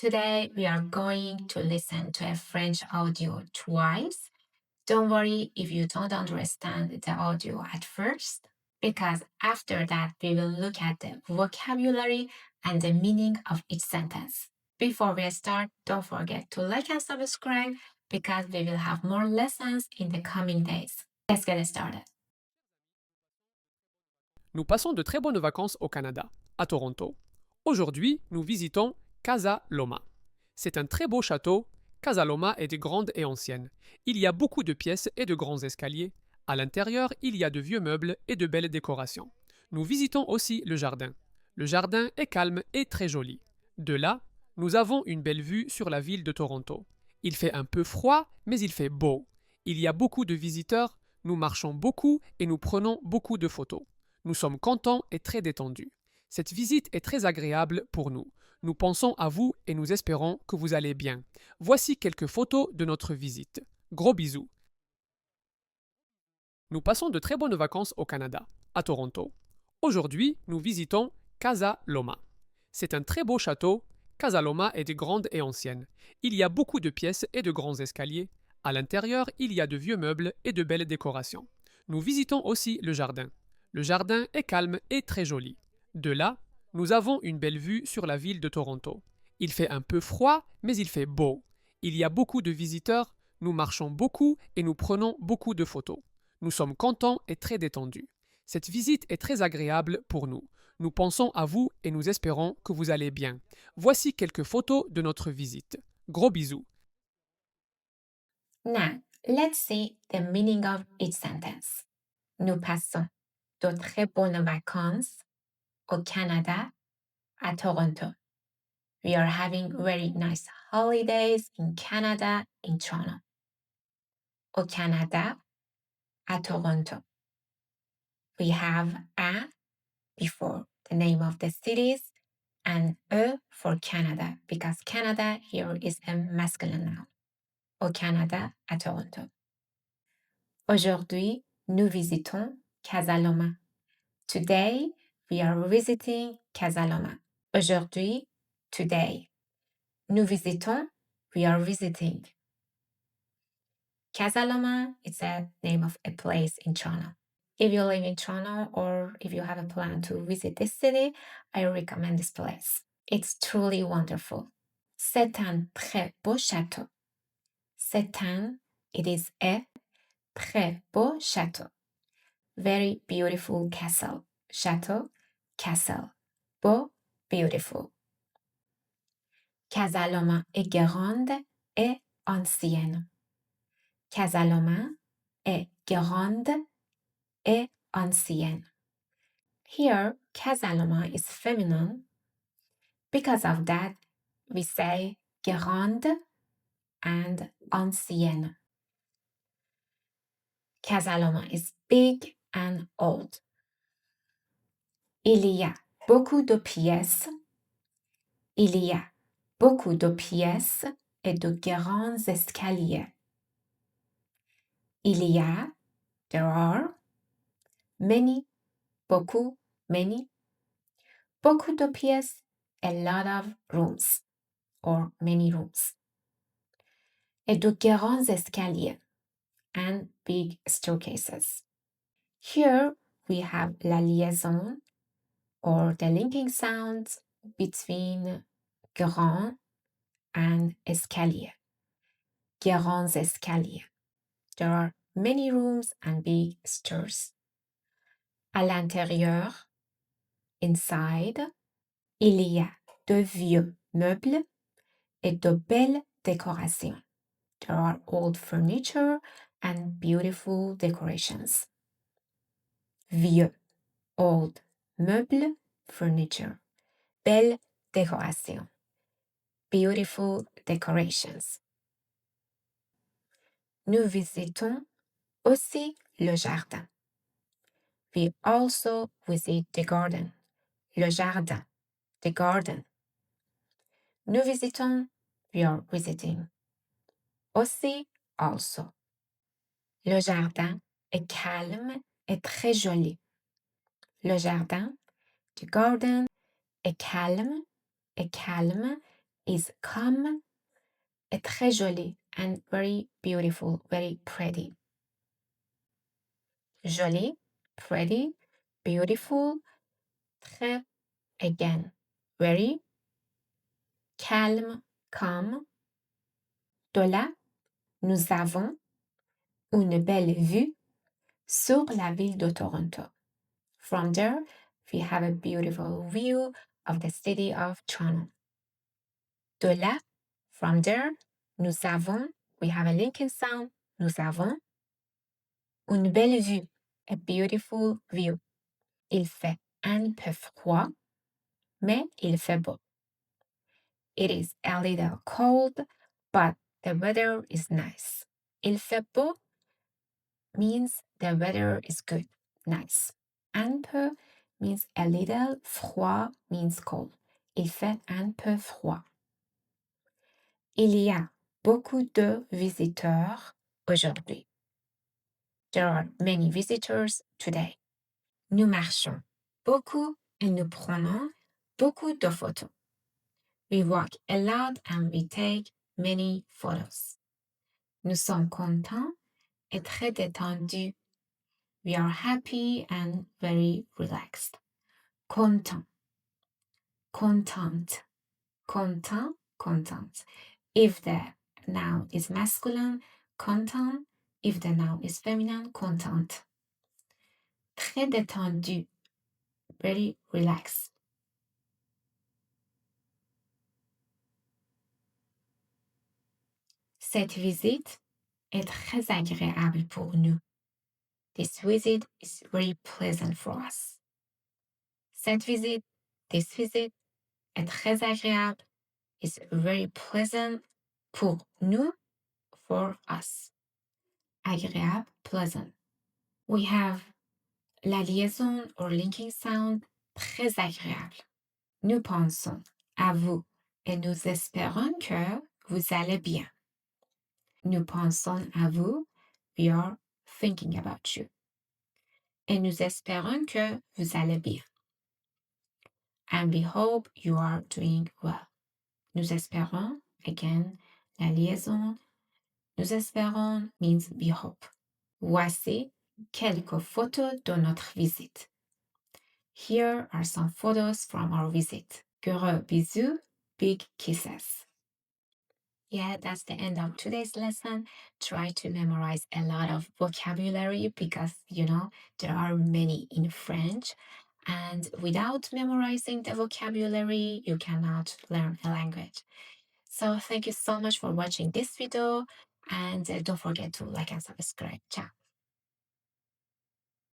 Today, we are going to listen to a French audio twice. Don't worry if you don't understand the audio at first, because after that, we will look at the vocabulary and the meaning of each sentence. Before we start, don't forget to like and subscribe because we will have more lessons in the coming days. Let's get started. Nous passons de très bonnes vacances au Canada, à Toronto. Aujourd'hui, nous visitons Casa Loma. C'est un très beau château. Casa Loma est grande et ancienne. Il y a beaucoup de pièces et de grands escaliers. À l'intérieur, il y a de vieux meubles et de belles décorations. Nous visitons aussi le jardin. Le jardin est calme et très joli. De là, nous avons une belle vue sur la ville de Toronto. Il fait un peu froid, mais il fait beau. Il y a beaucoup de visiteurs, nous marchons beaucoup et nous prenons beaucoup de photos. Nous sommes contents et très détendus. Cette visite est très agréable pour nous. Nous pensons à vous et nous espérons que vous allez bien. Voici quelques photos de notre visite. Gros bisous. Nous passons de très bonnes vacances au Canada, à Toronto. Aujourd'hui, nous visitons Casa Loma. C'est un très beau château. Casa Loma est grande et ancienne. Il y a beaucoup de pièces et de grands escaliers. À l'intérieur, il y a de vieux meubles et de belles décorations. Nous visitons aussi le jardin. Le jardin est calme et très joli. De là, nous avons une belle vue sur la ville de Toronto. Il fait un peu froid, mais il fait beau. Il y a beaucoup de visiteurs, nous marchons beaucoup et nous prenons beaucoup de photos. Nous sommes contents et très détendus. Cette visite est très agréable pour nous. Nous pensons à vous et nous espérons que vous allez bien. Voici quelques photos de notre visite. Gros bisous. Now, let's see the meaning of each sentence. Nous passons de très bonnes vacances au Canada, à Toronto. We are having very nice holidays in Canada, in Toronto. Au Canada, à Toronto. We have a before the name of the cities and e for Canada because Canada here is a masculine noun. Au Canada, à Toronto. Aujourd'hui, nous visitons Casa Loma. Today, we are visiting Casa Loma. Aujourd'hui, today. Nous visitons, we are visiting. Casa Loma is the name of a place in Toronto. If you live in Toronto or if you have a plan to visit this city, I recommend this place. It's truly wonderful. C'est un très beau château. It is a très beau château. Very beautiful castle. Château, castle. Beau, beautiful. Casa Loma est grande et ancienne. Casa Loma est grande et ancienne. Here, Casa Loma is feminine. Because of that, we say grande and ancienne. Casa Loma is big and old. Il y a beaucoup de pièces. Il y a beaucoup de pièces et de grands escaliers. Il y a, there are, many, beaucoup, many, beaucoup de pièces, a lot of rooms, or many rooms. Et de grands escaliers, and big staircases. Here we have la liaison, or the linking sounds between grand and escalier. Grands escaliers. There are many rooms and big stairs. À l'intérieur, inside, il y a de vieux meubles et de belles décorations. There are old furniture and beautiful decorations. Vieux, old, meubles, furniture. Belle décoration. Beautiful decorations. Nous visitons aussi le jardin. We also visit the garden. Le jardin. The garden. Nous visitons. We are visiting. Aussi, also. Le jardin est calme et très joli. Le jardin, the garden, est calme is comme est très joli and very beautiful, very pretty. Joli, pretty, beautiful, très, again, very, calme, calm. De là, nous avons une belle vue sur la ville de Toronto. From there, we have a beautiful view of the city of Toronto. De là, from there, nous avons, we have a linking sound, nous avons une belle vue, a beautiful view. Il fait un peu froid, mais il fait beau. It is a little cold, but the weather is nice. Il fait beau means the weather is good, nice. Un peu means a little, froid means cold. Il fait un peu froid. Il y a beaucoup de visiteurs aujourd'hui. There are many visitors today. Nous marchons beaucoup et nous prenons beaucoup de photos. We walk a lot and we take many photos. Nous sommes contents et très détendus. We are happy and very relaxed. Content, content, content, content. If the noun is masculine, content. If the noun is feminine, content. Très détendu, very relaxed. Cette visite est très agréable pour nous. This visit is very pleasant for us. Cette visite, this visit est très agréable, is very pleasant pour nous, for us. Agréable, pleasant. We have la liaison or linking sound très agréable. Nous pensons à vous et nous espérons que vous allez bien. Nous pensons à vous. We are thinking about you. Et nous espérons que vous allez bien. And we hope you are doing well. Nous espérons, again, la liaison. Nous espérons means we hope. Voici quelques photos de notre visite. Here are some photos from our visit. Gros bisous, big kisses. Yeah, that's the end of today's lesson. Try to memorize a lot of vocabulary because, there are many in French. And without memorizing the vocabulary, you cannot learn a language. So thank you so much for watching this video. And don't forget to like and subscribe. Ciao.